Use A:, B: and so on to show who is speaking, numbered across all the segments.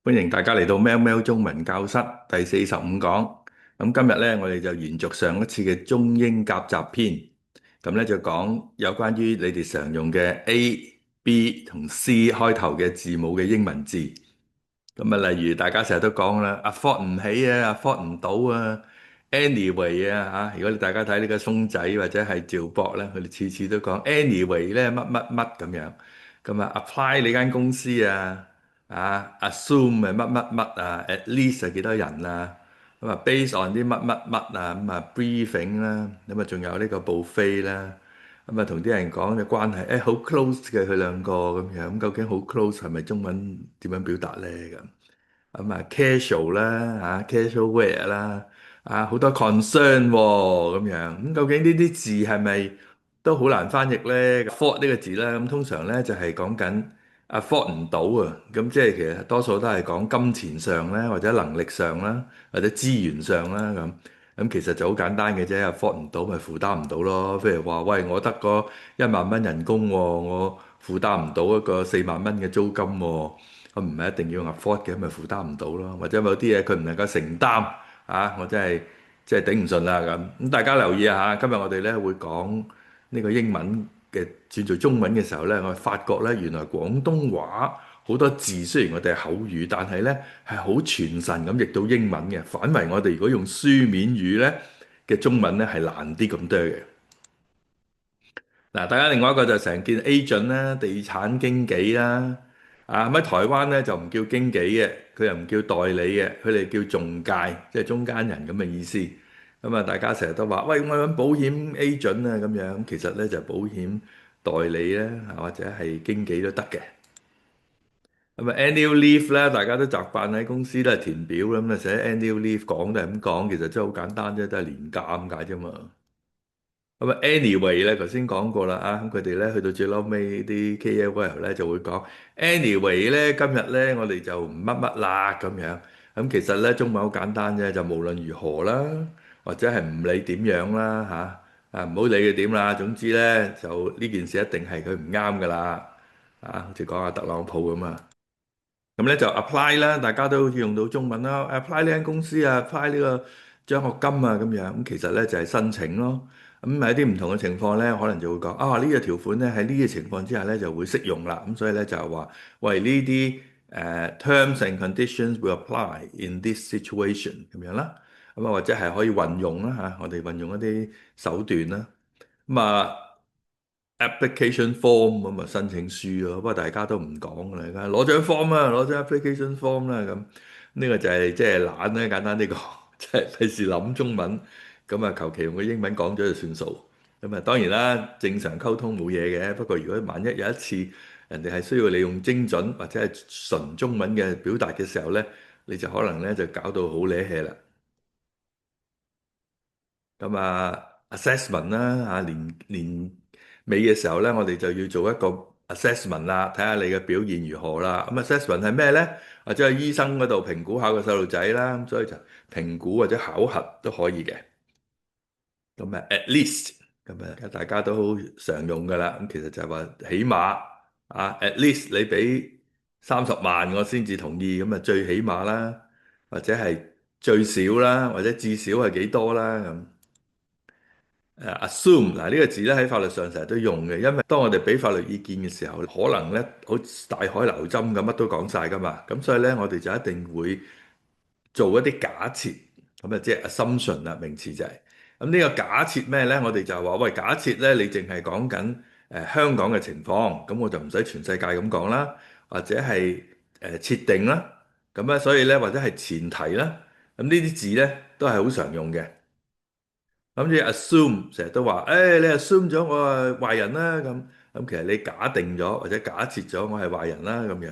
A: 歡迎大家嚟到喵喵中文教室第45講。咁今日咧，我哋就延續上一次嘅中英夾雜篇。咁咧就講有關於你哋常用嘅 A、B 同 C 開頭嘅字母嘅英文字。咁啊，例如大家成日都講啦，afford 唔起啊，afford 唔到啊，anyway 啊嚇。如果你大家睇呢個松仔或者係趙博咧，佢哋次次都講 anyway 咧乜乜乜咁樣。咁啊，apply 你間公司assume 係乜乜乜at least 係幾多人啊？咁啊，based on 啲乜乜乜咁啊，briefing 啦，咁啊，仲有呢個 buffet 啦，咁啊，同啲人講嘅關係，好 close 嘅佢兩個咁樣，咁究竟好 close 係咪中文點樣表達咧？咁啊，casual 啦casual wear 啦，好多 concern 喎咁樣，咁究竟呢啲字係咪都好難翻譯咧？afford 呢個字咧，咁通常咧就係講緊 afford 唔到啊，咁即係其實多數都係講金錢上咧，或者能力上啦，或者資源上啦咁。咁其實就好簡單嘅啫，afford 唔到咪負擔唔到咯。譬如話，喂，我得個1萬蚊人工喎，我負擔唔到一個4萬蚊嘅租金喎。我唔係一定要用 afford 嘅，咪負擔唔到咯。或者某啲嘢佢唔能夠承擔我真係頂唔順啦咁。咁大家留意下，今日我哋咧會講呢個英文嘅轉做中文嘅時候咧，我發覺咧原來廣東話好多字雖然我哋係口語，但係咧係好傳神咁譯到英文嘅。反為我哋如果用書面語咧嘅中文咧係難啲咁多嘅。嗱，大家另外一個就成見 agent 啦，地產經紀啦，咁喺台灣咧就唔叫經紀嘅，佢又唔叫代理嘅，佢哋叫中介，即係中間人咁嘅意思。咁啊，大家成日都話，喂，我揾保險 agent 啊咁樣，其實咧就係保險代理咧，或者係經紀都得嘅。咁啊，annual leave 咧，大家都習慣喺公司都係填表咁啊，寫 annual leave 講都係咁講，其實真係好簡單啫，都係年假咁解啫嘛。咁啊，anyway 咧，頭先講過啦咁佢哋咧去到最嬲尾啲 KOL 咧就會講 anyway 咧，今日咧我哋就唔乜乜啦咁樣。咁其實咧中文好簡單啫，就無論如何啦，或者係唔理點樣啦唔好理佢點啦，總之咧就呢件事一定係佢唔啱噶啦好似講下特朗普咁啊。咁咧就 apply 啦，大家都好似用到中文啦，apply 呢間公司apply 呢個獎學金咁樣，咁其實咧就係申請咯。咁喺啲唔同嘅情況咧，可能就會講呢個條款咧喺呢個情況之下咧就會適用啦。咁所以咧就係話，喂，呢啲terms and conditions will apply in this situation 咁樣啦。咁或者係可以運用啦我哋運用一啲手段啦。咁application form 咁啊申請書咯，不過大家都唔講㗎啦，攞張 form 攞張 application form 啦咁，呢個就係即係懶咧，簡單啲講，即係費事諗中文，咁求其用個英文講咗就算數。咁當然啦，正常溝通冇嘢嘅，不過如果萬一有一次人哋係需要你用精準或者係純中文嘅表達嘅時候咧，你就可能咧就搞到好瀨氣啦。咁assessment 啦年尾嘅時候咧，我哋就要做一個 assessment 啦，睇下你嘅表現如何啦。咁 assessment 係咩咧？或者喺醫生嗰度評估下個細路仔啦，咁所以就評估或者考核都可以嘅。咁at least 咁大家都好常用噶啦。咁其實就係話起碼at least 你俾30萬我先至同意，咁最起碼啦，或者係最少啦，或者至少係幾多啦咁。assume 嗱呢個字咧喺法律上成日都用嘅，因為當我哋俾法律意見嘅時候，可能咧好似大海撈針咁，乜都講晒噶嘛，咁所以咧我哋就一定會做一啲假設，咁即係 assumption 啦，名詞就係咁呢個假設咩咧？我哋就話喂，假設咧你淨係講緊香港嘅情況，咁我就唔使全世界咁講啦，或者係設定啦，咁咧所以咧或者係前提啦，咁呢啲字咧都係好常用嘅。咁你 assume 成日都話，你 assume 咗我係壞人啦，咁其實你假定咗或者假設咗我係壞人啦，咁樣。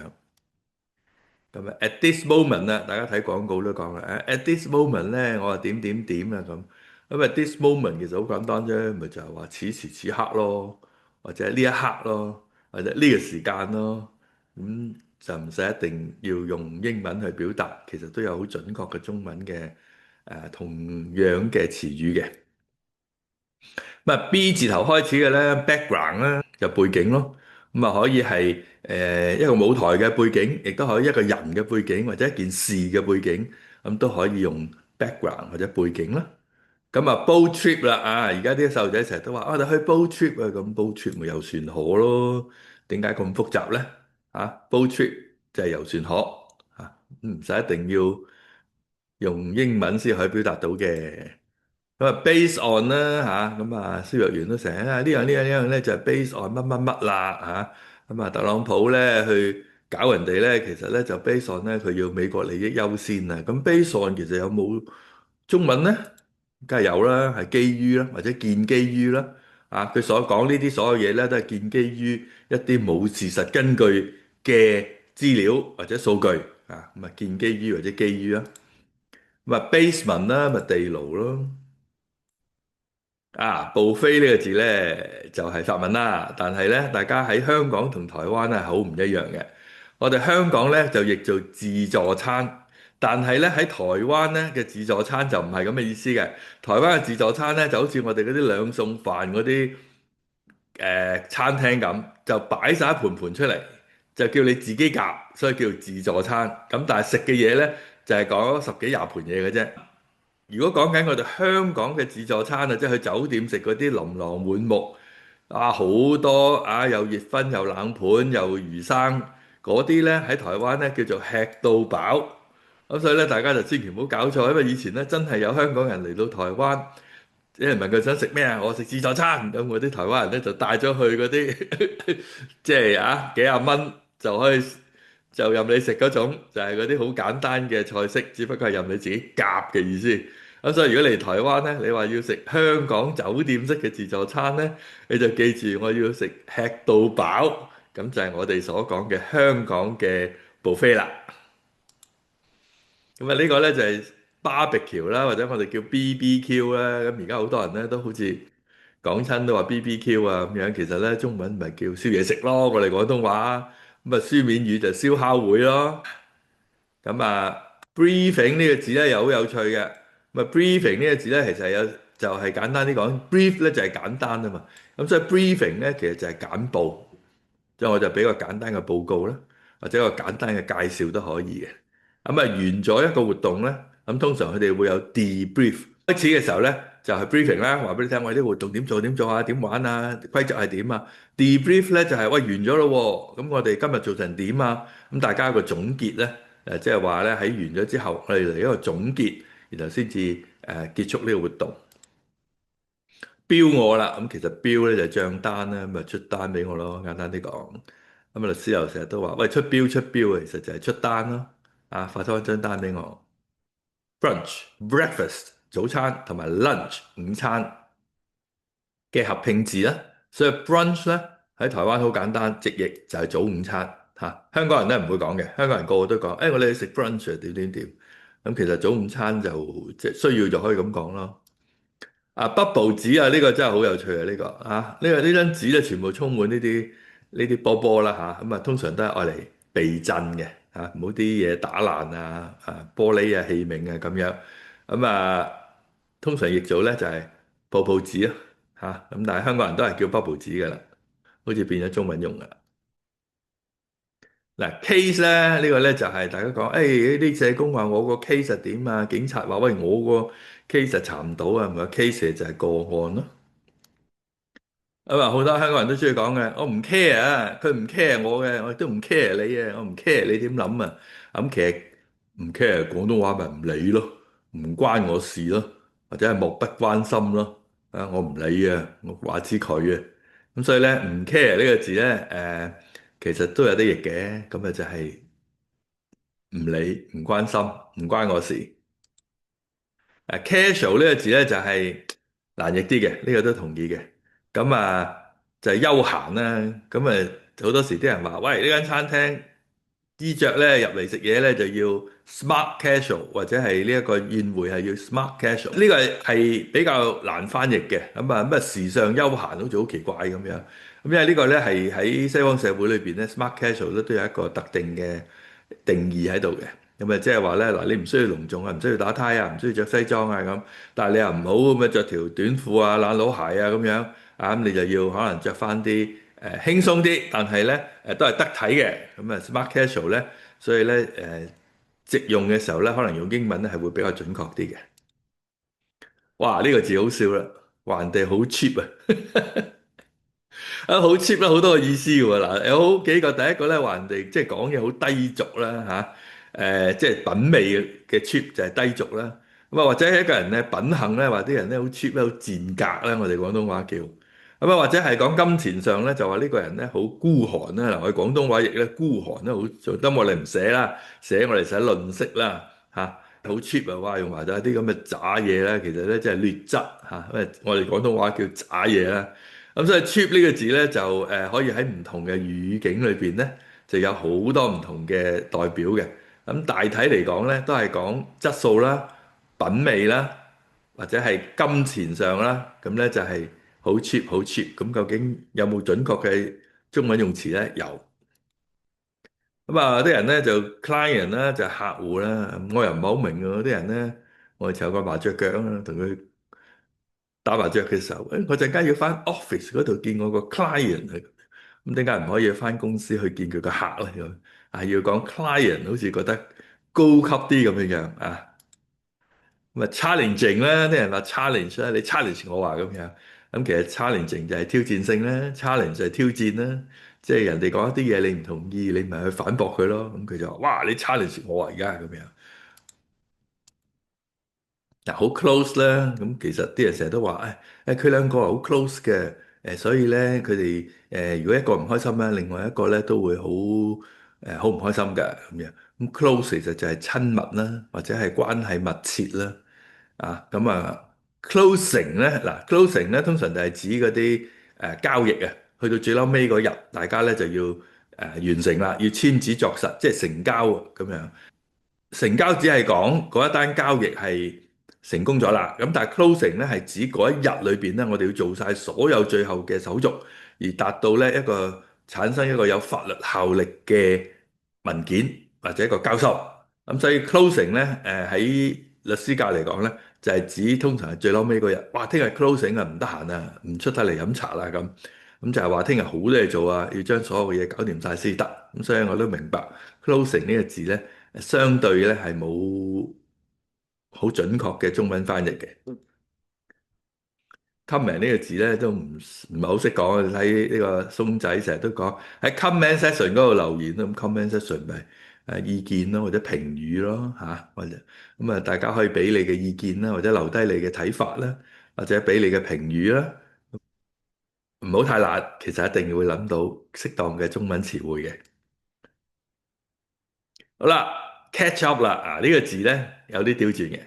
A: 咁at this moment 啦，大家睇廣告都講啦，at this moment 咧，我係點點點啊咁。咁 at this moment 其實好簡單啫，咪就係話此時此刻咯，或者呢一刻咯，或者呢個時間咯。就唔使一定要用英文去表達，其實都有好準確嘅中文嘅同樣嘅詞語嘅。B 字頭開始嘅咧，background 咧就背景咯。咁啊可以係一個舞台嘅背景，亦都可以一個人嘅背景或者一件事嘅背景，咁都可以用 background 或者背景啦。咁啊，boat trip 啦啊！而家啲細路仔成日都話：我哋去 boat trip 啊，咁 boat trip 咪遊船河咯？點解咁複雜咧？啊，boat trip 就係遊船河啊，唔使一定要用英文先可以表達到嘅。咁啊，based on 啦嚇，咁啊，蕭若元都成日啊呢樣咧就係 based on 乜乜乜啦嚇。咁啊，特朗普咧去搞人哋咧，其實咧就 based on 咧佢要美國利益優先啊。咁 based on 其實有冇中文咧？梗係有啦，係基於啦，或者建基於啦。啊，佢所講呢啲所有嘢咧，都係建基於一啲冇事實根據嘅資料或者數據啊。咁啊，建基於或者基於啦。咁啊，basement 啦，咪地牢咯。啊，buffet 呢個字呢，就係法文啦，但係呢，大家喺香港同台灣呢係好唔一樣嘅。我哋香港呢，就譯做自助餐，但係呢，喺台灣呢嘅自助餐就唔係咁嘅意思嘅。台灣嘅自助餐呢，就好似我哋嗰啲兩餸飯嗰啲餐廳咁，就擺晒一盤盤出嚟，就叫你自己夾，所以叫自助餐。咁但係食嘅嘢呢，就係講十幾廿盤嘢嘅啫。如果講緊我哋香港嘅自助餐啊，即係去酒店食嗰啲琳琅滿目啊，好多啊，又熱葷又冷盤又魚生嗰啲呢，喺台灣呢叫做吃到飽。咁所以咧，大家就千祈唔好搞錯，因為以前咧真係有香港人嚟到台灣，有人問佢想食咩啊，我食自助餐，咁嗰啲台灣人咧就帶咗去嗰啲即係幾廿蚊就可以就任你食嗰種，就係嗰啲好簡單嘅菜式，只不過係任你自己夾嘅意思。咁所以如果嚟台灣咧，你話要食香港酒店式嘅自助餐咧，你就記住我要食吃到飽，咁就係我哋所講嘅香港嘅 buffet 啦。咁啊呢個咧就係 barbecue 啦，或者我哋叫 BBQ 啦。咁而家好多人咧都好似講親都話 BBQ 啊咁樣，其實咧中文咪叫燒嘢食咯，我哋廣東話咁啊書面語就燒烤會咯。咁啊 briefing 呢個字咧又好有趣嘅。咁啊 briefing 呢個字咧其實有就係簡單啲講，brief 咧就係簡單啊嘛。咁所以 briefing 咧其實就係簡報。即係我就俾個簡單嘅報告啦，或者個簡單嘅介紹都可以嘅。咁啊，完咗一個活動咧，咁通常佢哋會有 debrief。開始嘅時候咧，就係 briefing 啦，話俾你聽，我哋啲活動點做啊，點玩啊，規則係點啊。debrief 咧就係喂完咗咯喎，咁我哋今日做成點啊？咁大家有個總結咧，即係話咧喺完咗之後，我哋嚟一個總結，然後先至結束呢個活動。標我啦，咁其實標咧就係帳單啦，咁咪出單俾我咯，簡單啲講。咁啊律師又成日都話，喂出標啊，其實就係出單咯，發多一張單俾我。Brunch、breakfast 早餐同埋 lunch 午餐嘅合拼字啦，所以 brunch 咧喺台灣好簡單，直譯就係早午餐嚇。香港人咧唔會講嘅，香港人個個都講，誒我哋去食 brunch 啊點點點。咁其實早午餐就即係需要就可以咁講咯。bubble 紙啊，呢個真係好有趣啊！呢張紙咧，全部充滿呢啲波波啦咁啊，通常都係愛嚟避震嘅唔好啲嘢打爛玻璃啊器皿啊咁樣。咁通常譯做咧就係泡泡紙啊咁，但係香港人都係叫 bubble 紙噶啦，好似變咗中文用噶啦。嗱 case 咧呢個咧就係大家講，誒呢啲社工話我個 case 係點啊？警察話喂我個 case 係查唔到啊，唔係 case 就係個案咯。咁好多香港人都中意講嘅，我唔 care 啊，佢唔 care 我嘅，我亦都唔 care 你啊，我唔 care 你點諗啊。咁其實唔 care 廣東話咪唔理咯，唔關我事咯，或者係漠不關心咯。我唔理啊，我話知佢啊。咁所以咧唔 care 呢個字咧，其實都有啲譯嘅，咁啊就係唔理、唔關心、唔關我事。casual 呢個字咧就係難譯啲嘅，呢個都同意嘅。咁就係休閒啦。咁好多時啲人話：喂，呢間餐廳衣着咧入嚟食嘢咧就要 smart casual，或者係呢一個宴會係要 smart casual。呢個係比較難翻譯嘅。咁時尚休閒好似好奇怪咁樣。咁因為呢個咧係喺西方社會裏邊咧，smart casual 咧都有一個特定嘅定義喺度嘅。咁即係話咧，嗱，你唔需要隆重啊，唔需要打呔啊，唔需要着西裝啊咁，但係你又唔好咁樣著條短褲啊、懶佬鞋啊咁樣咁你就要可能着翻啲輕鬆啲，但係咧都係得體嘅。咁啊 smart casual 咧，所以咧直用嘅時候咧，可能用英文咧係會比較準確啲嘅。哇！呢個字好笑啦，話人哋好 cheap 啊！啊，好 cheap 啦，好多個意思喎。嗱，有好幾個，第一個咧話人哋即係講嘢好低俗啦嚇，即係品味嘅 cheap 就係低俗啦。咁啊，或者係一個人咧品行咧，話啲人咧好 cheap 咧，好賤格啦，我哋廣東話叫。咁啊，或者係講金錢上咧，就話呢個人咧好孤寒啦。嗱，我哋廣東話譯咧孤寒咧好，做得我哋唔寫啦，寫我哋寫吝嗇啦嚇，好 cheap 啊！哇，用埋咗啲咁嘅渣嘢咧，其實咧即係劣質嚇，因為我哋廣東話叫渣嘢啦。咁所以 cheap 呢個字咧就可以喺唔同嘅語境裏邊咧就有好多唔同嘅代表嘅。咁大體嚟講咧都係講質素啦、品味啦，或者係金錢上啦。咁咧就係好 cheap 好 cheap。咁究竟有冇準確嘅中文用詞咧？有。咁啊啲人咧就 client 啦，就係客戶啦。我又唔係好明㗎，啲人咧我哋有個麻雀腳啊，同佢打麻雀嘅時候，我陣間要翻 office 嗰度見我個 client 啊，咁點解唔可以翻公司去見佢個客咧？要講 client，好似覺得高級啲咁樣樣啊。咁啊 challenging 啦，啲人話 challenge 啦，你 challenge 我話咁樣，咁其實 challenging 就係挑戰性啦，challenge 就係挑戰啦，即係人哋講一啲嘢你唔同意，你咪去反駁佢咯。咁佢就話：哇，你 challenge 我啊，而家咁樣。嗱，好 close 啦，咁其實啲人成日都話，佢兩個係好 close 嘅，所以咧佢哋如果一個唔開心咧，另外一個咧都會好唔開心㗎咁樣。咁 close 其實就係親密啦，或者係關係密切啦。咁啊 closing 咧，嗱 closing 咧通常就係指嗰啲交易啊，去到最嬲尾嗰日，大家咧就要完成啦，要簽紙作實，即係成交啊咁樣。成交只係講嗰一單交易係成功咗啦，咁但係 closing 咧係指嗰一日裏邊咧，我哋要做晒所有最後嘅手續，而達到咧一個產生一個有法律效力嘅文件或者一個交收。咁所以 closing 咧，喺律師界嚟講咧，就係指通常係最嬲尾嗰日，哇！聽日 closing 啊，唔得閒啊，唔出得嚟飲茶啦咁。咁就係話聽日好多嘢做啊，要將所有嘅嘢搞掂晒先得。咁所以我都明白 closing 呢個字咧。相對咧係冇好準確嘅中文翻譯嘅。comment 呢個字咧都唔係好識講啊！你睇呢個松仔成日都講喺 comment section 嗰度留言咯，咁 comment section 咪意見咯，或者評語咯嚇，或者咁啊，大家可以俾你嘅意見啦，或者留低你嘅睇法啦，或者俾你嘅評語啦，唔好太辣，其實一定會諗到適當嘅中文詞彙嘅。好啦，catch up 啦，呢個字咧有啲刁鑽嘅。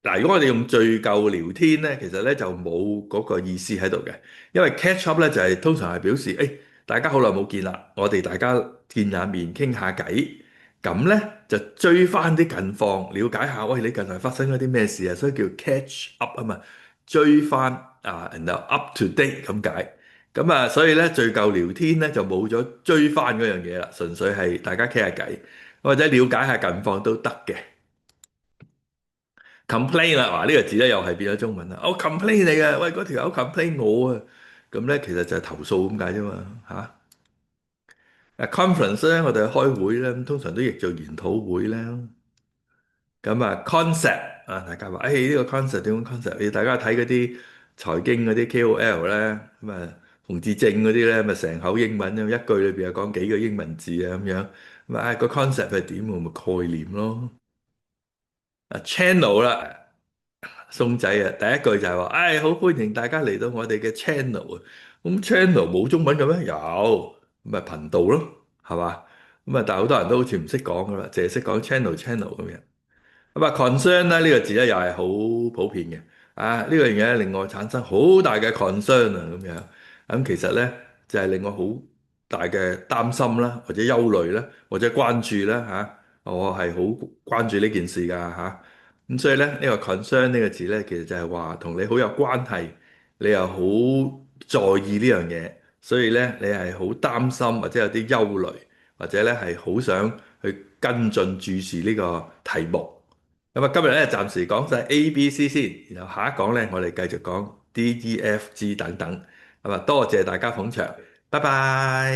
A: 嗱，如果我哋用敘舊聊天咧，其實咧就冇嗰個意思喺度嘅，因為 catch up 咧就係通常係表示，大家好耐冇見啦，我哋大家見下面傾下偈，咁咧就追翻啲近況，了解下，喂，你近來發生咗啲咩事啊？所以叫 catch up 啊嘛，追翻然後 up to date 咁解，咁啊，所以咧敘舊聊天咧就冇咗追翻嗰樣嘢啦，純粹係大家傾下偈，或者了解下近況都得嘅。complain 啦，嗱呢個字咧又係變咗中文啦。我 complain 你嘅，喂嗰條友 complain 我啊，咁咧其實就係投訴咁解啫嘛嚇。conference 咧，我哋去開會咧，通常都譯做研討會咧。咁啊 concept 啊，大家話呢個 concept 點樣 concept？你大家睇嗰啲財經嗰啲 KOL 咧，咁啊洪志正嗰啲咧，咪成口英文，一句裏邊又講幾個英文字啊咁樣。咁個 concept 係點？咪概念咯。channel 啦。松仔啊，第一句就係話，好歡迎大家嚟到我哋嘅 channel 啊。咁 channel 冇中文嘅咩？有，咁咪頻道咯，係嘛？咁啊，但係好多人都好似唔識講噶啦，淨係識講 channel 咁樣。咁啊，concern 咧呢個字咧又係好普遍嘅。呢樣嘢令我產生好大嘅 concern 啊咁樣。咁其實咧就係令我好大嘅擔心啦，或者憂慮啦，或者關注啦嚇。我係好關注呢件事㗎嚇。咁所以咧呢個 concern 呢個字咧，其實就係話同你好有關係，你又好在意呢樣嘢，所以咧你係好擔心或者有啲憂慮，或者咧係好想去跟進注視呢個題目。咁啊，今日咧暫時講晒 A、B、C 先，然後下一講咧，我哋繼續講 D、E、F、G 等等。咁啊，多謝大家捧場，拜拜。